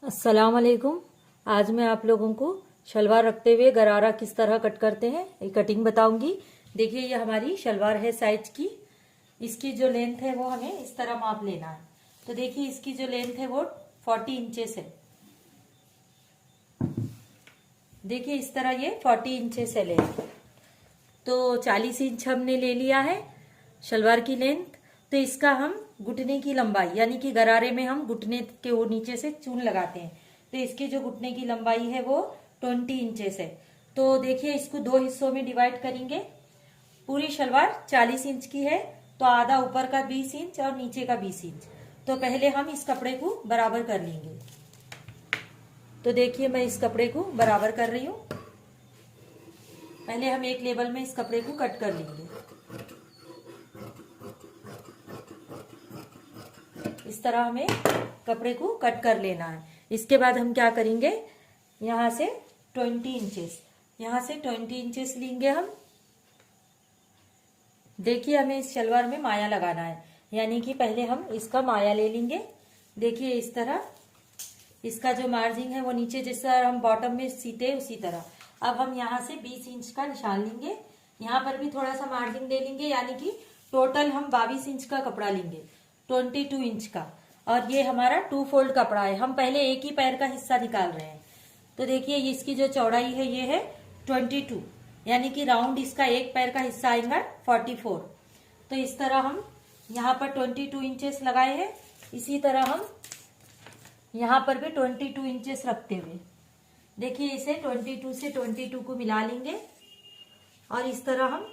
अस्सलाम वालेकुम। आज मैं आप लोगों को शलवार रखते हुए गरारा किस तरह कट करते हैं ये कटिंग बताऊंगी। देखिए ये हमारी शलवार है साइज की। इसकी जो लेंथ है वो हमें इस तरह माप लेना है। तो देखिए इसकी जो लेंथ है वो 40 इंचेस है। देखिए इस तरह ये 40 इंचेस है लेंथ। तो 40 इंच हमने ले लिया है शलवार की लेंथ। तो इसका हम घुटने की लंबाई यानी कि गरारे में हम घुटने के वो नीचे से चून लगाते हैं। तो इसकी जो घुटने की लंबाई है वो 20 इंचेस है। तो देखिए इसको दो हिस्सों में डिवाइड करेंगे। पूरी शलवार 40 इंच की है तो आधा ऊपर का 20 इंच और नीचे का 20 इंच। तो पहले हम इस कपड़े को बराबर कर लेंगे। तो देखिए मैं इस कपड़े को बराबर कर रही हूँ। पहले हम एक लेवल में इस कपड़े को कट कर लेंगे। इस तरह हमें कपड़े को कट कर लेना है। इसके बाद हम क्या करेंगे, यहाँ से 20 इंचेस यहाँ से 20 इंचेस लेंगे हम। देखिए हमें इस शलवार में माया लगाना है, यानी कि पहले हम इसका माया ले लेंगे। देखिए इस तरह इसका जो मार्जिन है वो नीचे जैसा हम बॉटम में सीते उसी तरह। अब हम यहाँ से 20 इंच का निशान लेंगे। यहाँ पर भी थोड़ा सा मार्जिन ले लेंगे, यानी कि टोटल हम 22 इंच का कपड़ा लेंगे, 22 इंच का। और ये हमारा 2 फोल्ड कपड़ा है। हम पहले एक ही पैर का हिस्सा निकाल रहे हैं। तो देखिए इसकी जो चौड़ाई है ये है 22, यानी कि राउंड इसका एक पैर का हिस्सा आएगा 44। तो इस तरह हम यहाँ पर 22 इंचेस लगाए हैं। इसी तरह हम यहाँ पर भी 22 इंचेस रखते हुए देखिए इसे 22 से 22 को मिला लेंगे और इस तरह हम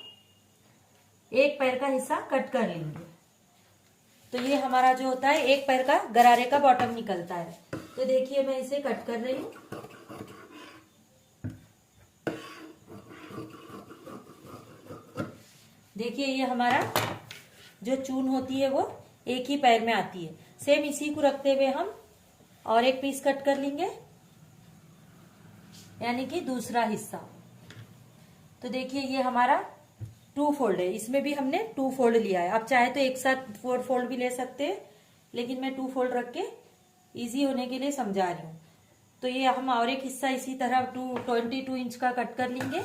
एक पैर का हिस्सा कट कर लेंगे। तो ये हमारा जो होता है एक पैर का गरारे का बॉटम निकलता है। तो देखिए मैं इसे कट कर रही हूँ। देखिए ये हमारा जो चून होती है वो एक ही पैर में आती है। सेम इसी को रखते हुए हम और एक पीस कट कर लेंगे, यानी कि दूसरा हिस्सा। तो देखिए ये हमारा 2 फोल्ड है। इसमें भी हमने 2 फोल्ड लिया है। आप चाहे तो एक साथ 4 फोल्ड भी ले सकते हैं, लेकिन मैं 2 फोल्ड रख के इजी होने के लिए समझा रही हूँ। तो ये हम और एक हिस्सा इसी तरह 22 इंच का कट कर लेंगे।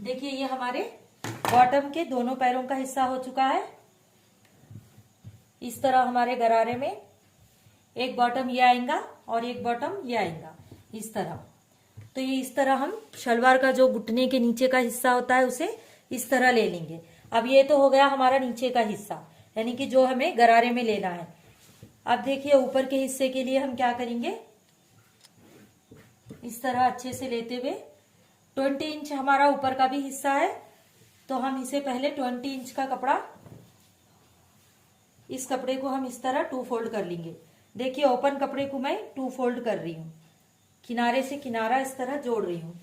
देखिए ये हमारे बॉटम के दोनों पैरों का हिस्सा हो चुका है। इस तरह हमारे गरारे में एक बॉटम ये आएगा और एक बॉटम ये आएगा इस तरह। तो ये इस तरह हम शलवार का जो घुटने के नीचे का हिस्सा होता है उसे इस तरह ले लेंगे। अब ये तो हो गया हमारा नीचे का हिस्सा, यानी कि जो हमें गरारे में लेना है। अब देखिए ऊपर के हिस्से के लिए हम क्या करेंगे, इस तरह अच्छे से लेते हुए 20 इंच हमारा ऊपर का भी हिस्सा है। तो हम इसे पहले 20 इंच का कपड़ा, इस कपड़े को हम इस तरह 2 फोल्ड कर लेंगे। देखिए ओपन कपड़े को मैं 2 फोल्ड कर रही हूँ, किनारे से किनारा इस तरह जोड़ रही हूँ।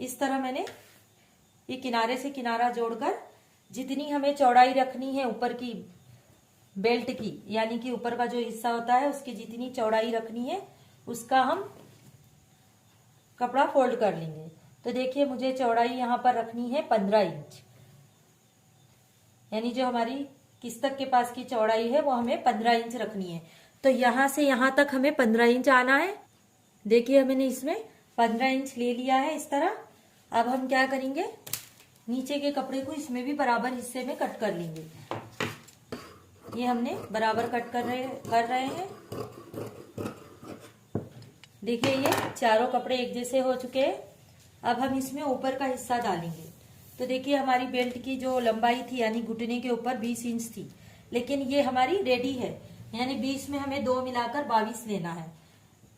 इस तरह मैंने ये किनारे से किनारा जोड़कर जितनी हमें चौड़ाई रखनी है ऊपर की बेल्ट की, यानी कि ऊपर का जो हिस्सा होता है उसकी जितनी चौड़ाई रखनी है उसका हम कपड़ा फोल्ड कर लेंगे। तो देखिए मुझे चौड़ाई यहाँ पर रखनी है 15 इंच, यानी जो हमारी किस्तक के पास की चौड़ाई है वो हमें 15 इंच रखनी है। तो यहाँ से यहाँ तक हमें 15 इंच आना है। देखिए मैंने इसमें 15 इंच ले लिया है इस तरह। अब हम क्या करेंगे, नीचे के कपड़े को इसमें भी बराबर हिस्से में कट कर लेंगे। ये हमने बराबर कट कर रहे हैं। देखिए ये चारों कपड़े एक जैसे हो चुके हैं। अब हम इसमें ऊपर का हिस्सा डालेंगे। तो देखिए हमारी बेल्ट की जो लंबाई थी यानी घुटने के ऊपर 20 इंच थी, लेकिन ये हमारी रेडी है, यानी 20 में हमें 2 मिलाकर 22 लेना है,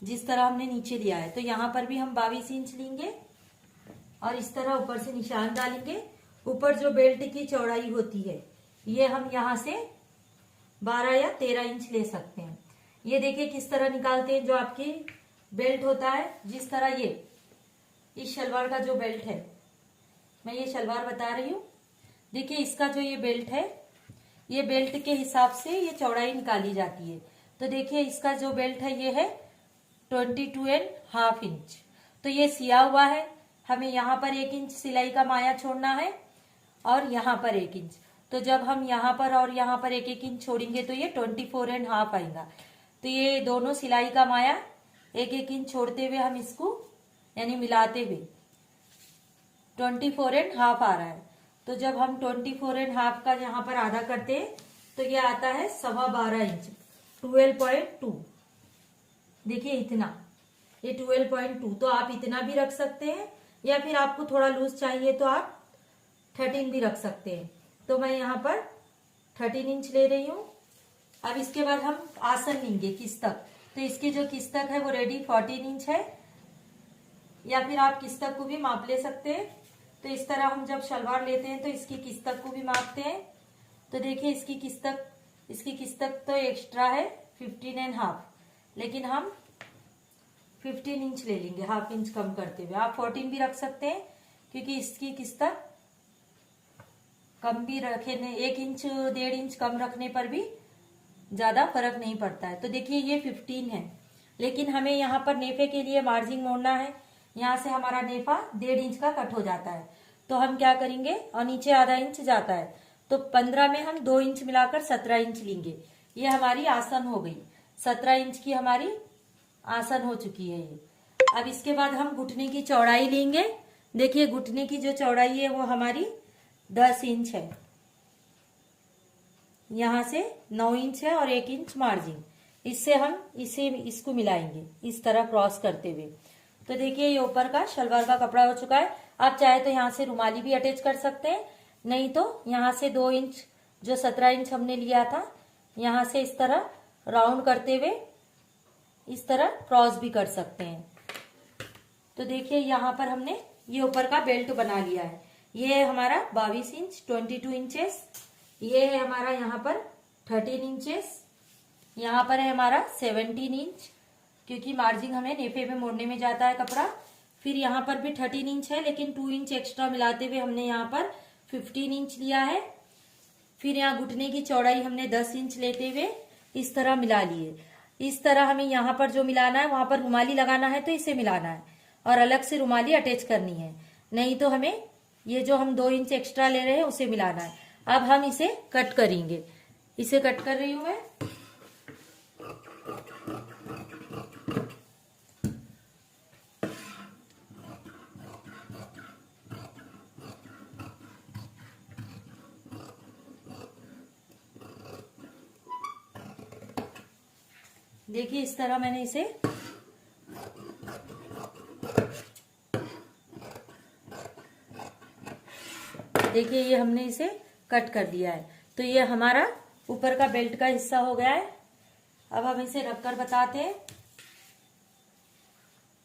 जिस तरह हमने नीचे लिया है। तो यहाँ पर भी हम 22 इंच लेंगे और इस तरह ऊपर से निशान डालेंगे। ऊपर जो बेल्ट की चौड़ाई होती है ये हम यहाँ से 12 या 13 इंच ले सकते हैं। ये देखिए किस तरह निकालते हैं। जो आपकी बेल्ट होता है, जिस तरह ये इस शलवार का जो बेल्ट है, मैं ये शलवार बता रही हूँ। देखिए इसका जो ये बेल्ट है, ये बेल्ट के हिसाब से ये चौड़ाई निकाली जाती है। तो देखिए इसका जो बेल्ट है ये है 22.5 इंच। तो ये सिया हुआ है, हमें यहाँ पर 1 इंच सिलाई का माया छोड़ना है और यहाँ पर 1 इंच। तो जब हम यहाँ पर और यहाँ पर 1-1 इंच छोड़ेंगे तो ये 24.5 आएगा। तो ये दोनों सिलाई का माया 1-1 इंच छोड़ते हुए हम इसको यानी मिलाते हुए 24.5 आ रहा है। तो जब हम 24.5 का यहाँ पर आधा करते हैं तो ये आता है 12.25 इंच, 12.2। देखिए इतना, ये 12.2। तो आप इतना भी रख सकते हैं या फिर आपको थोड़ा लूज चाहिए तो आप 13 भी रख सकते हैं। तो मैं यहाँ पर 13 इंच ले रही हूँ। अब इसके बाद हम आसन लेंगे किस्तक। तो इसकी जो किस्तक है वो रेडी 14 इंच है, या फिर आप किस्तक को भी माप ले सकते हैं। तो इस तरह हम जब शलवार लेते हैं तो इसकी किस्तक को भी मापते हैं। तो देखिए इसकी किस्तक तो एक्स्ट्रा है 15.5, लेकिन हम 15 इंच ले लेंगे, हाफ इंच कम करते हुए। आप 14 भी रख सकते हैं क्योंकि इसकी किस्तक कम भी रखे, 1 इंच 1.5 इंच कम रखने पर भी ज्यादा फर्क नहीं पड़ता है। तो देखिए ये 15 है, लेकिन हमें यहाँ पर नेफे के लिए मार्जिन मोड़ना है। यहाँ से हमारा नेफा 1.5 इंच का कट हो जाता है। तो हम क्या करेंगे, और नीचे आधा इंच जाता है, तो 15 में हम 2 इंच मिलाकर 17 इंच लेंगे। ये हमारी आसन हो गई, 17 इंच की हमारी आसन हो चुकी है ये। अब इसके बाद हम घुटने की चौड़ाई लेंगे। देखिए घुटने की जो चौड़ाई है वो हमारी 10 इंच है, यहाँ से 9 इंच है और 1 इंच मार्जिन। इससे हम इसको मिलाएंगे इस तरह क्रॉस करते हुए। तो देखिए ये ऊपर का शलवार का कपड़ा हो चुका है। आप चाहे तो यहाँ से रुमाली भी अटैच कर सकते हैं, नहीं तो यहाँ से 2 इंच जो 17 इंच हमने लिया था, यहाँ से इस तरह राउंड करते हुए इस तरह क्रॉस भी कर सकते हैं। तो देखिए यहाँ पर हमने ये ऊपर का बेल्ट बना लिया है। ये है हमारा 22 इंच 22 इंचेस। ये है हमारा यहाँ पर 13 इंचेस। यहाँ पर है हमारा 17 इंच, क्योंकि मार्जिन हमें नेफे में मोड़ने में जाता है कपड़ा। फिर यहाँ पर भी 13 इंच है, लेकिन 2 इंच एक्स्ट्रा मिलाते हुए हमने यहाँ पर 15 इंच लिया है। फिर यहाँ घुटने की चौड़ाई हमने 10 इंच लेते हुए इस तरह मिला लिए। इस तरह हमें यहाँ पर जो मिलाना है वहां पर रुमाली लगाना है तो इसे मिलाना है, और अलग से रुमाली अटैच करनी है, नहीं तो हमें ये जो हम 2 इंच एक्स्ट्रा ले रहे हैं उसे मिलाना है। अब हम इसे कट करेंगे। इसे कट कर रही हूं मैं। देखिए इस तरह मैंने इसे देखिए ये हमने इसे कट कर दिया है। तो ये हमारा ऊपर का बेल्ट का हिस्सा हो गया है। अब हम इसे रखकर बताते हैं।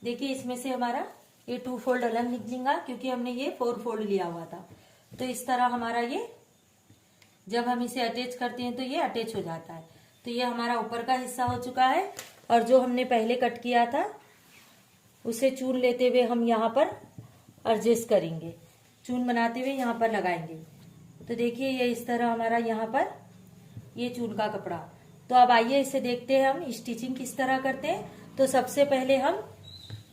देखिए इसमें से हमारा ये 2 फोल्ड अलग निकलेगा, क्योंकि हमने ये 4 फोल्ड लिया हुआ था। तो इस तरह हमारा ये जब हम इसे अटैच करते हैं तो ये अटैच हो जाता है। तो ये हमारा ऊपर का हिस्सा हो चुका है, और जो हमने पहले कट किया था उसे चून लेते हुए हम यहाँ पर एडजस्ट करेंगे, चून बनाते हुए यहाँ पर लगाएंगे। तो देखिए ये इस तरह हमारा यहाँ पर ये चून का कपड़ा। तो अब आइए इसे देखते हैं हम स्टिचिंग किस तरह करते हैं। तो सबसे पहले हम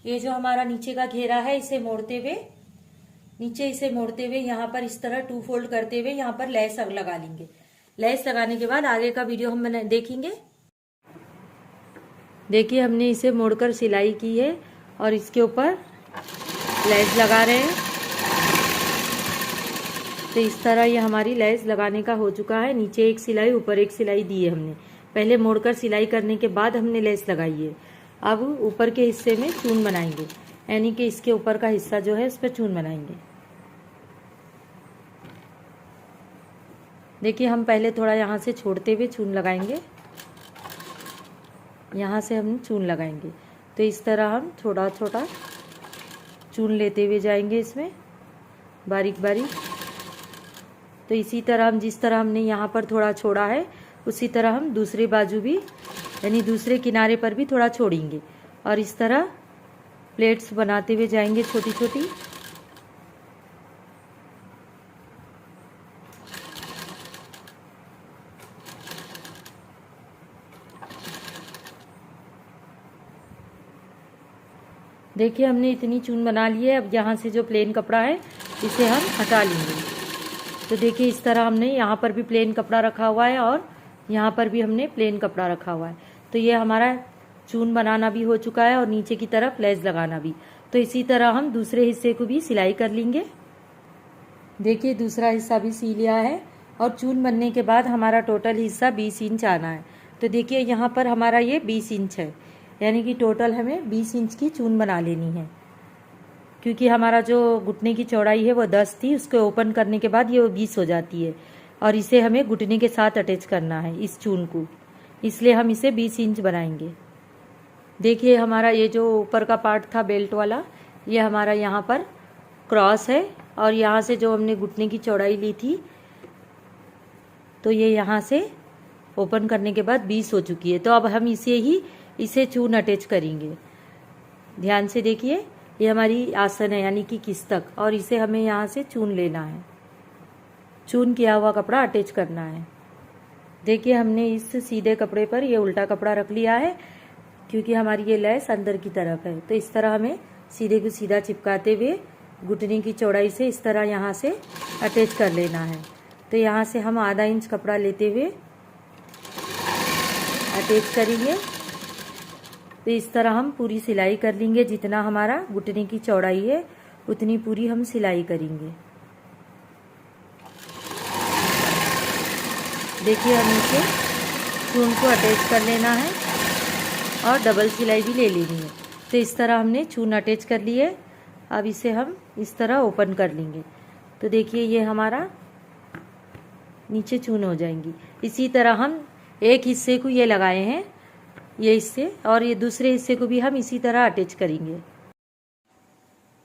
ये जो हमारा नीचे का घेरा है इसे मोड़ते हुए नीचे इसे मोड़ते हुए यहाँ पर इस तरह 2 फोल्ड करते हुए यहाँ पर लेस लगा लेंगे। लेस लगाने के बाद आगे का वीडियो हम देखेंगे। देखिए हमने इसे मोड़कर सिलाई की है और इसके ऊपर लेस लगा रहे हैं। तो इस तरह ये हमारी लेस लगाने का हो चुका है। नीचे एक सिलाई ऊपर एक सिलाई दी है हमने, पहले मोड़कर सिलाई करने के बाद हमने लेस लगाई है। अब ऊपर के हिस्से में चून बनाएंगे, यानी कि इसके ऊपर का हिस्सा जो है इस पर चून बनाएंगे। देखिए हम पहले थोड़ा यहाँ से छोड़ते हुए चून लगाएंगे, यहाँ से हम चून लगाएंगे। तो इस तरह हम छोटा छोटा चून लेते हुए जाएंगे इसमें बारीक बारीक। तो इसी तरह हम जिस तरह हमने यहाँ पर थोड़ा छोड़ा है उसी तरह हम दूसरी बाजू भी यानी दूसरे किनारे पर भी थोड़ा छोड़ेंगे, और इस तरह प्लेट्स बनाते हुए जाएंगे छोटी छोटी। देखिए हमने इतनी चून बना ली है। अब यहाँ से जो प्लेन कपड़ा है इसे हम हटा लेंगे। तो देखिए इस तरह हमने यहाँ पर भी प्लेन कपड़ा रखा हुआ है और यहाँ पर भी हमने प्लेन कपड़ा रखा हुआ है। तो ये हमारा चून बनाना भी हो चुका है और नीचे की तरफ लेस लगाना भी। तो इसी तरह हम दूसरे हिस्से को भी सिलाई कर लेंगे। देखिए दूसरा हिस्सा भी सी लिया है और चून बनने के बाद हमारा टोटल हिस्सा 20 इंच आना है। तो देखिए यहाँ पर हमारा ये 20 इंच है, यानी कि टोटल हमें 20 इंच की चून बना लेनी है। क्योंकि हमारा जो घुटने की चौड़ाई है वो 10 थी, उसको ओपन करने के बाद ये 20 हो जाती है और इसे हमें घुटने के साथ अटैच करना है इस चून को, इसलिए हम इसे 20 इंच बनाएंगे। देखिए हमारा ये जो ऊपर का पार्ट था बेल्ट वाला, ये हमारा यहाँ पर क्रॉस है और यहाँ से जो हमने घुटने की चौड़ाई ली थी तो ये यहाँ से ओपन करने के बाद 20 हो चुकी है। तो अब हम इसे चून अटैच करेंगे। ध्यान से देखिए, ये हमारी आसन है यानी कि किस्तक, और इसे हमें यहाँ से चून लेना है। चून किया हुआ कपड़ा अटैच करना है। देखिए हमने इस सीधे कपड़े पर ये उल्टा कपड़ा रख लिया है क्योंकि हमारी ये लेस अंदर की तरफ है। तो इस तरह हमें सीधे को सीधा चिपकाते हुए घुटने की चौड़ाई से इस तरह यहाँ से अटैच कर लेना है। तो यहाँ से हम आधा इंच कपड़ा लेते हुए अटैच करेंगे। तो इस तरह हम पूरी सिलाई कर लेंगे। जितना हमारा घुटने की चौड़ाई है उतनी पूरी हम सिलाई करेंगे। देखिए हम इसे चून को अटैच कर लेना है और डबल सिलाई भी ले लेनी है। तो इस तरह हमने चून अटैच कर ली है। अब इसे हम इस तरह ओपन कर लेंगे। तो देखिए ये हमारा नीचे चून हो जाएंगी। इसी तरह हम एक हिस्से को ये लगाए हैं, ये हिस्से, और ये दूसरे हिस्से को भी हम इसी तरह अटैच करेंगे।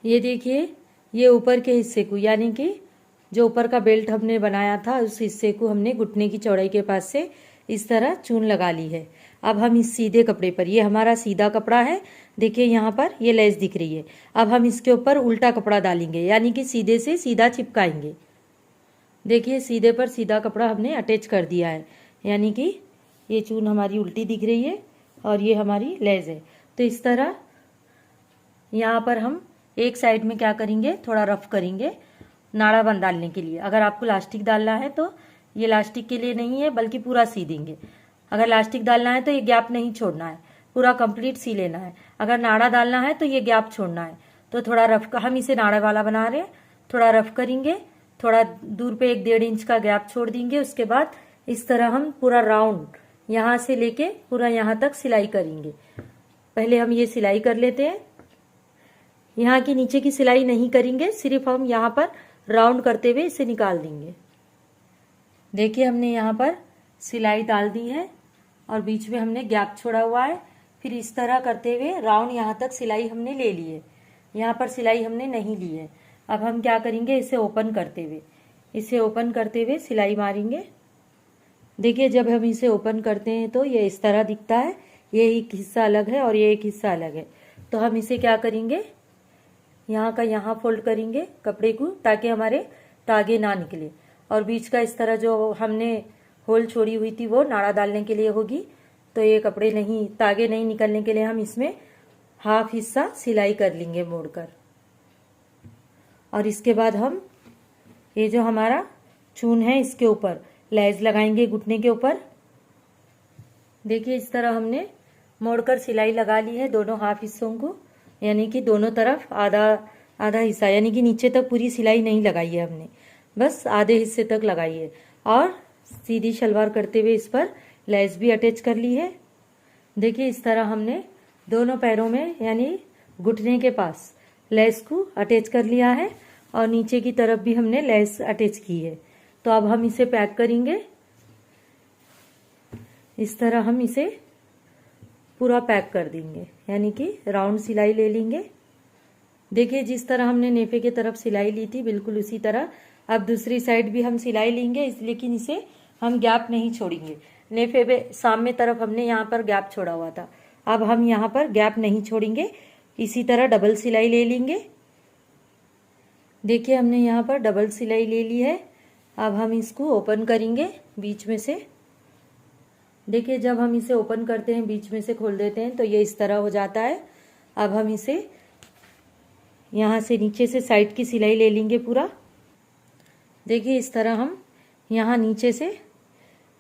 ये देखिए ये ऊपर के हिस्से को, यानी कि जो ऊपर का बेल्ट हमने बनाया था उस हिस्से को हमने घुटने की चौड़ाई के पास से इस तरह चून लगा ली है। अब हम इस सीधे कपड़े पर, ये हमारा सीधा कपड़ा है, देखिए यहाँ पर ये लेस दिख रही है। अब हम इसके ऊपर उल्टा कपड़ा डालेंगे, यानी कि सीधे से सीधा चिपकाएंगे। देखिए सीधे पर सीधा कपड़ा हमने अटैच कर दिया है, यानी कि ये चून हमारी उल्टी दिख रही है और ये हमारी लेस है। तो इस तरह यहाँ पर हम एक साइड में क्या करेंगे, थोड़ा रफ करेंगे नाड़ा बंद डालने के लिए। अगर आपको लास्टिक डालना है तो ये लास्टिक के लिए नहीं है, बल्कि पूरा सी देंगे। अगर लास्टिक डालना है तो ये गैप नहीं छोड़ना है, पूरा कंप्लीट सी लेना है। अगर नाड़ा डालना है तो ये गैप छोड़ना है। तो थोड़ा रफ, हम इसे नाड़ा वाला बना रहे हैं, थोड़ा रफ करेंगे, थोड़ा दूर पे 1-1.5 इंच का गैप छोड़ देंगे। उसके बाद इस तरह हम पूरा राउंड यहाँ से लेके पूरा यहाँ तक सिलाई करेंगे। पहले हम ये सिलाई कर लेते हैं। यहाँ की नीचे की सिलाई नहीं करेंगे, सिर्फ हम यहाँ पर राउंड करते हुए इसे निकाल देंगे। देखिए हमने यहाँ पर सिलाई डाल दी है और बीच में हमने गैप छोड़ा हुआ है। फिर इस तरह करते हुए राउंड यहाँ तक सिलाई हमने ले ली है, यहाँ पर सिलाई हमने नहीं ली है। अब हम क्या करेंगे, इसे ओपन करते हुए सिलाई मारेंगे। देखिए जब हम इसे ओपन करते हैं तो ये इस तरह दिखता है, ये एक हिस्सा अलग है और ये एक हिस्सा अलग है। तो हम इसे क्या करेंगे, यहाँ का यहाँ फोल्ड करेंगे कपड़े को, ताकि हमारे तागे ना निकले। और बीच का इस तरह जो हमने होल छोड़ी हुई थी वो नाड़ा डालने के लिए होगी। तो ये कपड़े नहीं, तागे नहीं निकलने के लिए हम इसमें हाफ हिस्सा सिलाई कर लेंगे मोड़कर। और इसके बाद हम ये जो हमारा चून है इसके ऊपर लेस लगाएंगे घुटने के ऊपर। देखिए इस तरह हमने मोड़कर सिलाई लगा ली है दोनों हाफ हिस्सों को, यानी कि दोनों तरफ आधा आधा हिस्सा, यानी कि नीचे तक पूरी सिलाई नहीं लगाई है हमने, बस आधे हिस्से तक लगाई है। और सीधी शलवार करते हुए इस पर लेस भी अटैच कर ली है। देखिए इस तरह हमने दोनों पैरों में यानी घुटने के पास लेस को अटैच कर लिया है और नीचे की तरफ भी हमने लेस अटैच की है। तो अब हम इसे पैक करेंगे। इस तरह हम इसे पूरा पैक कर देंगे, यानी कि राउंड सिलाई ले लेंगे। देखिए जिस तरह हमने नेफे की तरफ सिलाई ली थी बिल्कुल उसी तरह अब दूसरी साइड भी हम सिलाई लेंगे, लेकिन इसे हम गैप नहीं छोड़ेंगे। नेफे पे सामने तरफ हमने यहाँ पर गैप छोड़ा हुआ था, अब हम यहाँ पर गैप नहीं छोड़ेंगे। इसी तरह डबल सिलाई ले लेंगे। देखिए हमने यहाँ पर डबल सिलाई ले ली है। अब हम इसको ओपन करेंगे बीच में से। देखिए जब हम इसे ओपन करते हैं, बीच में से खोल देते हैं तो ये इस तरह हो जाता है। अब हम इसे यहाँ से नीचे से साइड की सिलाई ले लेंगे पूरा। देखिए इस तरह हम यहाँ नीचे से,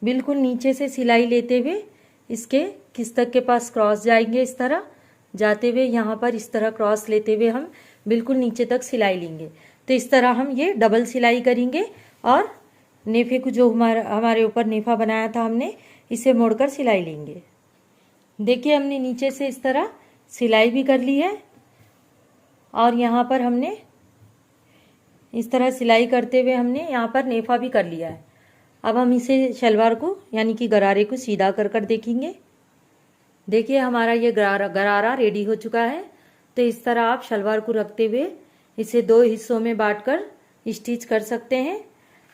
बिल्कुल नीचे से सिलाई लेते हुए इसके किस्तक के पास क्रॉस जाएंगे। इस तरह जाते हुए यहाँ पर इस तरह क्रॉस लेते हुए हम बिल्कुल नीचे तक सिलाई लेंगे। तो इस तरह हम ये डबल सिलाई करेंगे और नेफे को जो हमारे ऊपर नेफा बनाया था हमने, इसे मोड़कर सिलाई लेंगे। देखिए हमने नीचे से इस तरह सिलाई भी कर ली है और यहाँ पर हमने इस तरह सिलाई करते हुए हमने यहाँ पर नेफा भी कर लिया है। अब हम इसे शलवार को यानी कि गरारे को सीधा कर देखेंगे। देखिए हमारा ये गरारा रेडी हो चुका है। तो इस तरह आप शलवार को रखते हुए इसे 2 हिस्सों में बांटकर स्टिच कर सकते हैं।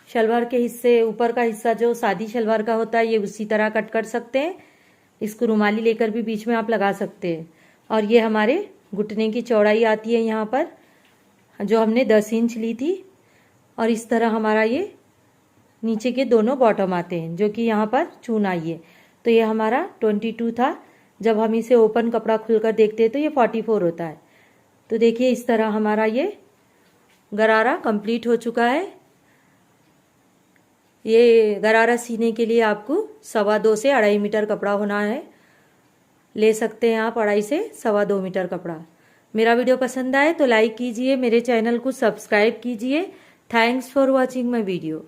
शलवार के हिस्से, ऊपर का हिस्सा जो सादी शलवार का होता है, ये उसी तरह कट कर सकते हैं। इसको रुमाली लेकर भी बीच में आप लगा सकते हैं। और ये हमारे घुटने की चौड़ाई आती है यहाँ पर, जो हमने 10 इंच ली थी। और इस तरह हमारा ये नीचे के दोनों बॉटम आते हैं, जो कि यहाँ पर चून आई है। तो ये हमारा 22 था। जब हम इसे ओपन कपड़ा खुलकर देखते हैं तो ये 44 होता है। तो देखिए इस तरह हमारा ये गरारा कंप्लीट हो चुका है। ये गरारा सीने के लिए आपको 2.25 से 2.5 मीटर कपड़ा होना है। ले सकते हैं आप 2.5 से 2.25 मीटर कपड़ा। मेरा वीडियो पसंद आए तो लाइक कीजिए, मेरे चैनल को सब्सक्राइब कीजिए। Thanks for watching my video.